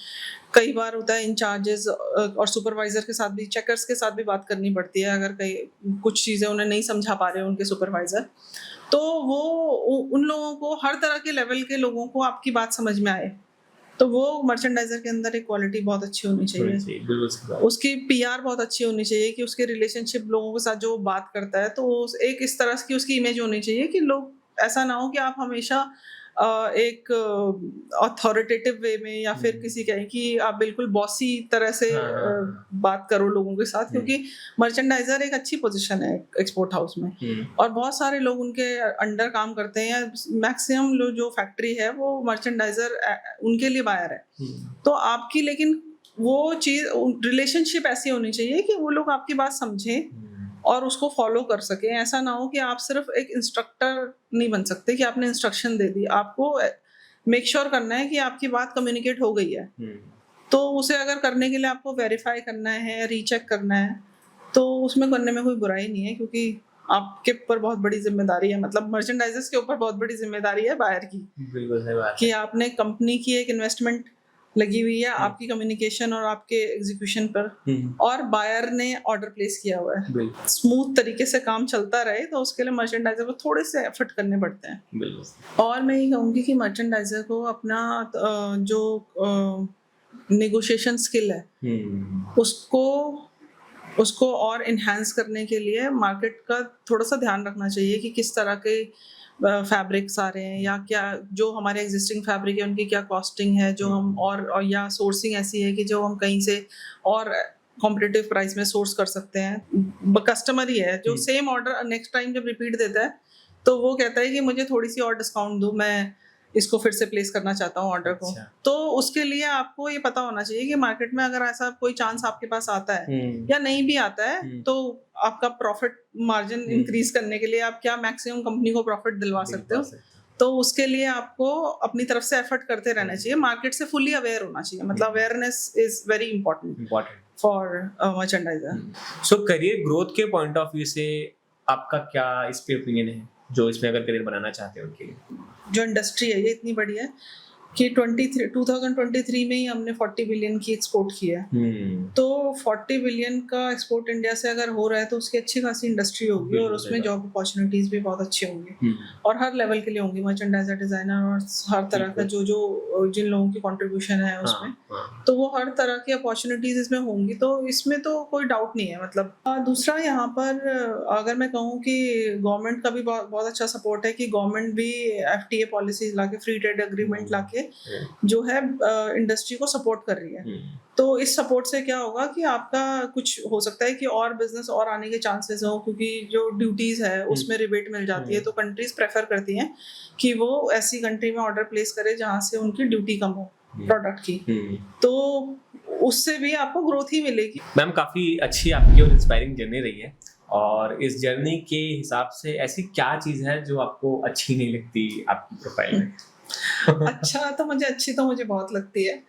[SPEAKER 1] कई बार होता है इंचार्जेस और सुपरवाइजर के साथ भी, चेकर्स के साथ भी बात करनी पड़ती है अगर कई कुछ चीज़ें उन्हें नहीं समझा पा रहे हैं उनके सुपरवाइजर, तो वो उन लोगों को, हर तरह के लेवल के लोगों को आपकी बात समझ में आए, तो वो मर्चेंडाइजर के अंदर एक क्वालिटी बहुत अच्छी होनी चाहिए। उसकी पीआर बहुत अच्छी होनी चाहिए कि उसके रिलेशनशिप लोगों के साथ जो बात करता है तो एक इस तरह की उसकी इमेज होनी चाहिए कि लोग, ऐसा ना हो कि आप हमेशा एक अथॉरिटेटिव वे में या फिर किसी कहें कि आप बिल्कुल बॉसी तरह से बात करो लोगों के साथ, क्योंकि मर्चेंडाइजर एक अच्छी पोजीशन है एक्सपोर्ट हाउस में और बहुत सारे लोग उनके अंडर काम करते हैं, या मैक्सिमम लोग जो फैक्ट्री है वो मर्चेंडाइजर उनके लिए बायर है। तो आपकी लेकिन वो चीज, रिलेशनशिप ऐसी होनी चाहिए कि वो लोग आपकी बात समझें और उसको फॉलो कर सके। ऐसा ना हो कि आप सिर्फ एक इंस्ट्रक्टर नहीं बन सकते कि आपने इंस्ट्रक्शन दे दी, आपको मेक श्योर करना है कि आपकी बात कम्युनिकेट हो गई है। तो उसे अगर करने के लिए आपको वेरीफाई करना है, रीचेक करना है, तो उसमें करने में कोई बुराई नहीं है, क्योंकि आपके ऊपर बहुत बड़ी जिम्मेदारी है, मतलब मर्चेंडाइजर्स के ऊपर बहुत बड़ी जिम्मेदारी है बायर की।
[SPEAKER 2] बिल्कुल सही बात
[SPEAKER 1] कि आपने कंपनी की एक इन्वेस्टमेंट लगी हुई है आपकी कम्युनिकेशन और आपके एग्जीक्यूशन पर, और बायर ने ऑर्डर प्लेस किया हुआ है, स्मूथ तरीके से काम चलता रहे, तो उसके लिए मर्चेंडाइजर को थोड़े से एफर्ट करने पड़ते हैं। और मैं ये कहूँगी कि मर्चेंडाइजर को अपना जो नेगोशिएशन स्किल है उसको और इन्हांस करने के लिए मार्केट का थोड़ा सा ध्यान रखना चाहिए कि किस तरह के फैब्रिक्स आ रहे हैं, या क्या जो हमारे एग्जिस्टिंग फैब्रिक है उनकी क्या कॉस्टिंग है जो हम और या सोर्सिंग ऐसी है कि जो हम कहीं से और कॉम्पिटिटिव प्राइस में सोर्स कर सकते हैं। कस्टमर ही है जो सेम ऑर्डर नेक्स्ट टाइम जब रिपीट देता है तो वो कहता है कि मुझे थोड़ी सी और डिस्काउंट दो, मैं इसको फिर से प्लेस करना चाहता हूँ ऑर्डर को। तो उसके लिए आपको ये पता होना चाहिए कि मार्केट में अगर ऐसा कोई चांस आपके पास आता है या नहीं भी आता है तो आपका प्रॉफिट मार्जिन इंक्रीज करने के लिए आप क्या मैक्सिमम कंपनी को प्रॉफिट दिलवा सकते हो, तो उसके लिए आपको अपनी तरफ से एफर्ट करते रहना चाहिए, मार्केट से फुली अवेयर होना चाहिए। मतलब awareness is very important for merchandiser.
[SPEAKER 2] So career growth के पॉइंट ऑफ व्यू से आपका क्या इस पे ओपिनियन है, जो इसमें अगर करियर बनाना चाहते हैं उनके लिए?
[SPEAKER 1] जो इंडस्ट्री है ये इतनी बड़ी है कि 2023 में ही हमने 40 बिलियन की एक्सपोर्ट की है। तो 40 बिलियन का एक्सपोर्ट इंडिया से अगर हो रहा है तो उसकी अच्छी खासी इंडस्ट्री होगी और उसमें जॉब अपॉर्चुनिटीज भी बहुत अच्छी होंगी और हर लेवल के लिए होंगी, मर्चेंडाइजर, डिजाइनर और हर तरह का जो जिन लोगों की कंट्रीब्यूशन है उसमें, तो वो हर तरह की अपॉर्चुनिटीज इसमें होंगी, तो इसमें तो कोई डाउट नहीं है। मतलब दूसरा यहाँ पर अगर मैं कहूँ कि गवर्नमेंट का भी बहुत अच्छा सपोर्ट है कि गवर्नमेंट भी FTA पॉलिसीज लाके, फ्री ट्रेड एग्रीमेंट लाके जो है इंडस्ट्री को सपोर्ट कर रही है। तो इस सपोर्ट से क्या होगा कि आपका कुछ हो सकता है कि और बिजनेस और आने के चांसेस हो, क्योंकि जो ड्यूटीज है उसमें रिबेट मिल जाती है, तो कंट्रीज प्रेफर करती हैं कि वो ऐसी कंट्री में ऑर्डर प्लेस करे जहाँ से उनकी ड्यूटी कम हो प्रोडक्ट की, तो उससे भी आपको ग्रोथ ही मिलेगी।
[SPEAKER 2] मैम काफ़ी अच्छी आपकी और इंस्पायरिंग जर्नी रही है, और इस जर्नी के हिसाब से ऐसी क्या चीज़ है जो आपको अच्छी नहीं लगती आपकी प्रोफाइल में?
[SPEAKER 1] अच्छी तो मुझे बहुत लगती है,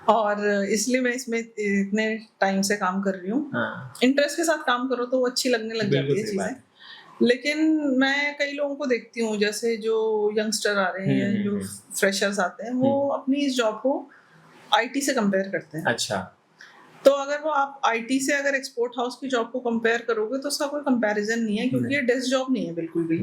[SPEAKER 1] और इसलिए मैं इसमें इतने टाइम से काम कर रही हूँ। इंटरेस्ट के साथ काम करो तो वो अच्छी लगने लग जाती है चीजें। लेकिन मैं कई लोगों को देखती हूँ, जैसे जो यंगस्टर आ रहे हैं, जो फ्रेशर्स आते हैं, वो अपनी इस जॉब को आईटी से कंपेयर करते हैं।
[SPEAKER 2] अच्छा।
[SPEAKER 1] तो अगर वो आप आईटी से अगर एक्सपोर्ट हाउस की जॉब को कंपेयर करोगे तो उसका कोई कंपैरिजन नहीं है, क्योंकि ये डेस्क जॉब नहीं है बिल्कुल भी।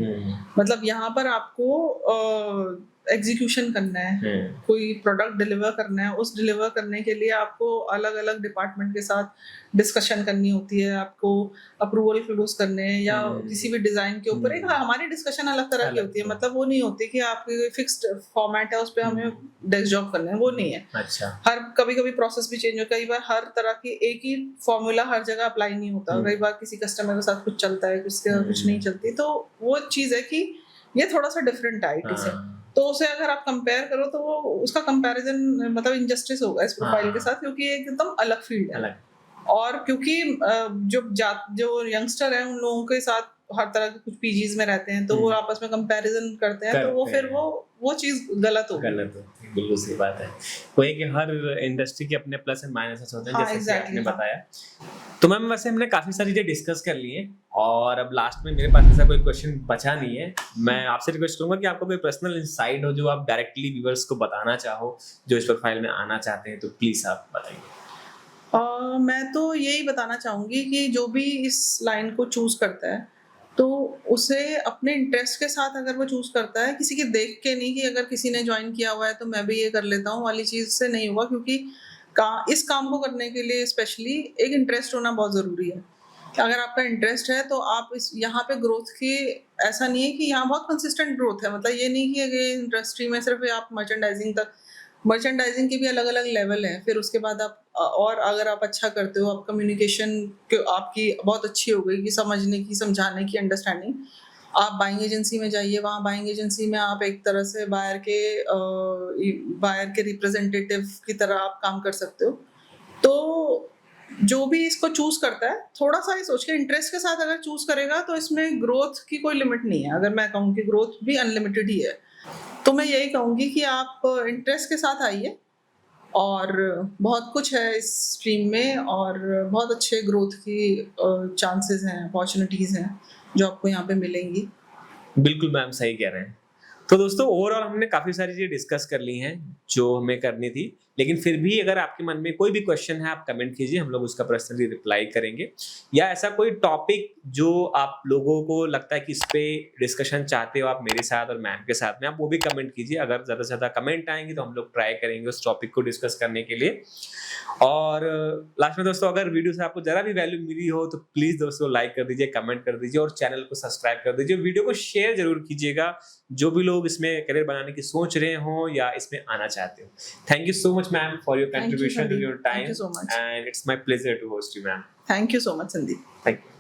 [SPEAKER 1] मतलब यहाँ पर आपको एग्जीक्यूशन करना है, कोई प्रोडक्ट डिलीवर करना है, उस डिलीवर करने के लिए आपको अलग अलग डिपार्टमेंट के साथ डिस्कशन करनी होती है, आपको अप्रूवल क्लोज करने हैं, या किसी भी डिजाइन के ऊपर एक हमारी डिस्कशन अलग तरह की होती है। मतलब वो नहीं होती कि आपकी फिक्स्ड फॉर्मेट है, उस पर हमें डेस्क जॉब करना है, वो नहीं है।
[SPEAKER 2] अच्छा।
[SPEAKER 1] हर कभी कभी प्रोसेस भी चेंज हो, कई बार हर तरह की एक ही फॉर्मूला हर जगह अप्लाई नहीं होता, कई बार किसी कस्टमर के साथ कुछ चलता है, किसके साथ कुछ नहीं चलती। तो वो चीज है कि ये थोड़ा सा डिफरेंट है आईटी से। तो उसे अगर आप कंपेयर करो तो वो उसका कंपैरिजन मतलब इनजस्टिस होगा इस प्रोफाइल के साथ, क्योंकि ये एकदम अलग फील्ड है। और क्योंकि जो यंगस्टर है उन लोगों के साथ हर तरह के कुछ पीजीज में रहते हैं, तो वो आपस में कंपैरिजन करते हैं, तो वो फिर वो चीज गलत होगी।
[SPEAKER 2] बिल्कुल सही बात है। वो है कि हर इंडस्ट्री के अपने प्लस एंड माइनसेस होते हैं, जैसे कि आपने बताया। तो मैम वैसे हमने काफी सारी चीजें डिस्कस कर ली हैं, और अब लास्ट में मेरे पास ऐसा कोई क्वेश्चन बचा नहीं है। मैं आपसे रिक्वेस्ट करूंगा कि आपको कोई पर्सनल इंसाइट हो जो आप डायरेक्टली व्यूअर्स को बताना चाहो, जो इस प्रोफाइल में आना चाहते हैं, तो प्लीज आप बताइए।
[SPEAKER 1] मैं तो यही बताना चाहूंगी कि जो भी इस लाइन को चूज करता है, तो उसे अपने इंटरेस्ट के साथ अगर वो चूज करता है, किसी के देख के नहीं, कि अगर किसी ने ज्वाइन किया हुआ है तो मैं भी ये कर लेता हूँ वाली चीज से नहीं होगा। क्योंकि इस काम को करने के लिए स्पेशली एक इंटरेस्ट होना बहुत जरूरी है। अगर आपका इंटरेस्ट है तो आप इस यहाँ पे ग्रोथ की, ऐसा नहीं है कि यहाँ बहुत कंसिस्टेंट ग्रोथ है। मतलब ये नहीं कि इंडस्ट्री में सिर्फ आप मर्चेंडाइजिंग के भी अलग अलग लेवल हैं। फिर उसके बाद आप और अगर आप अच्छा करते हो, आप कम्युनिकेशन आपकी बहुत अच्छी हो गई कि समझने की, समझाने की, अंडरस्टैंडिंग, आप बाइंग एजेंसी में जाइए। वहाँ बाइंग एजेंसी में आप एक तरह से बायर के रिप्रेजेंटेटिव की तरह आप काम कर सकते हो। तो जो भी इसको चूज करता है, थोड़ा सा ये सोच के इंटरेस्ट के साथ अगर चूज करेगा तो इसमें ग्रोथ की कोई लिमिट नहीं है। अगर मैं कहूँ कि ग्रोथ भी अनलिमिटेड ही है, तो मैं यही कहूँगी कि आप इंटरेस्ट के साथ आइए, और बहुत कुछ है इस स्ट्रीम में, और बहुत अच्छे ग्रोथ की चांसेस हैं, अपॉर्चुनिटीज़ हैं जो आपको यहाँ पे मिलेंगी।
[SPEAKER 2] बिल्कुल मैम, सही कह रहे हैं। तो दोस्तों, ओवरऑल हमने काफ़ी सारी चीज़ें डिस्कस कर ली हैं जो हमें करनी थी, लेकिन फिर भी अगर आपके मन में कोई भी क्वेश्चन है, आप कमेंट कीजिए, हम लोग उसका पर्सनली रिप्लाई करेंगे। या ऐसा कोई टॉपिक जो आप लोगों को लगता है कि इस पे डिस्कशन चाहते हो आप मेरे साथ और मैम के साथ में, आप वो भी कमेंट कीजिए। अगर ज़्यादा से ज़्यादा कमेंट आएंगे तो हम लोग ट्राई करेंगे उस टॉपिक को डिस्कस करने के लिए। और लास्ट में दोस्तों, अगर वीडियो से आपको ज़रा भी वैल्यू मिली हो तो प्लीज़ दोस्तों लाइक कर दीजिए, कमेंट कर दीजिए, और चैनल को सब्सक्राइब कर दीजिए। वीडियो को शेयर जरूर कीजिएगा, जो भी लोग इसमें करियर बनाने की सोच रहे हो या इसमें आना चाहते हो। Thank you so much ma'am for your contribution to your time, and it's my pleasure to host you, ma'am.
[SPEAKER 1] Thank you so much, Sandeep.
[SPEAKER 2] Thank you.